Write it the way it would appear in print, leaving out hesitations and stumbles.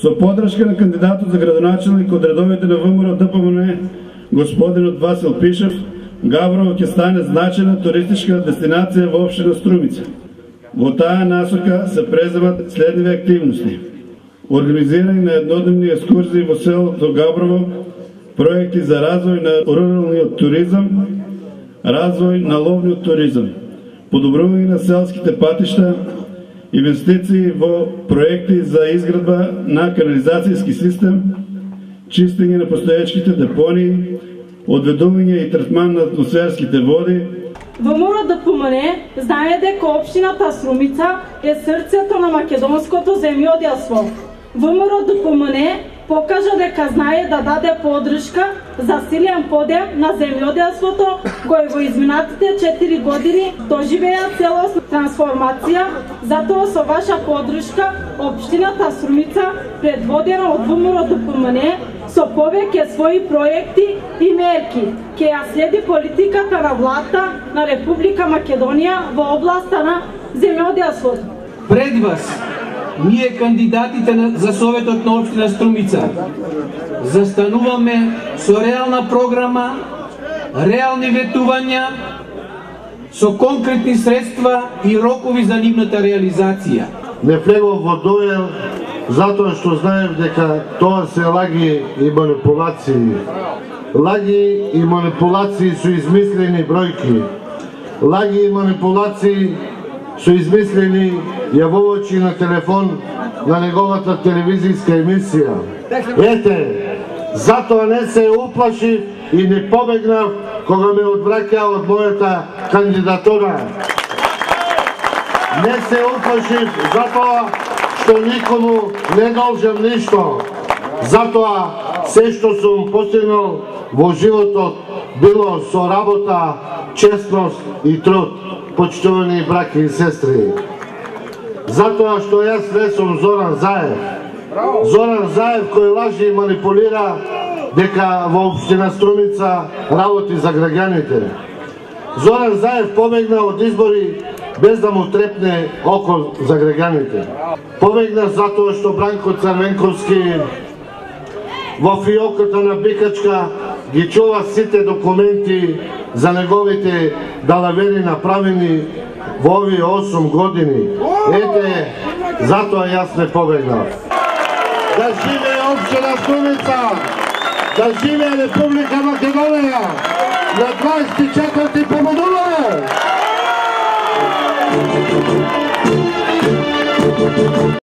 Со подршка на кандидатот за градоначелник од редовите на ВМРО ДПМН, господинот Васил Пишев, Габрово ќе стане значајна туристичка дестинација во општина Струмица. Во таа насока се преземат следниви активности: организирање на еднодневни екскурзии во селото Габрово, проекти за развој на руралниот туризам, развој на ловниот туризам, подобрување на селските патишта, инвестиции во проекти за изградба на канализацијски систем, чистење на постоечките депонии, одведување и третман на атмосферските води. ВМРО ДПМН знае дека општината Струмица е срцето на македонското земјоделство. ВМРО ДПМН покажа дека знае да даде поддршка за силен подем на земјоделството, кој во изминатите 4 години доживеа целосна трансформација. Затоа со ваша поддршка општината Струмица, предводена од ВМРО ДПМН, со повеќе своји проекти и мерки ќе ја следи политиката на владата на Република Македонија во областа на земјоделството. Пред вас, ние кандидатите за Советот на општина Струмица застануваме со реална програма, реални ветувања, со конкретни средства и рокови за нивната реализација. Не влегов во дуел затоа што знаев дека тоа се лаги и манипулации. Лаги и манипулации со измислени бројки. Лаги и манипулации со измислени јавувачи на телефон на неговата телевизијска емисија. Ете, затоа не се уплашив и не побегнав кога ме одвраќа од мојата кандидатура. Не се уплашив затоа што никому не должам ништо. Затоа се што сум постигнал во животот било со работа, честност и труд, почитувани браќи и сестри. Затоа што јас не сум Зоран Заев. Зоран Заев кој лажи и манипулира дека во општина Струмица работи за граѓаните. Зоран Заев побегна од избори без да му трепне око за граѓаните. Побегна затоа што Бранко Црвенковски во фиоката на Бикачка ги чува сите документи за неговите далавери направени во овие 8 години. Ете, затоа јас не побегнав. Да живее општина Струмица! Да живее Република Македонија! На 24 победуваме!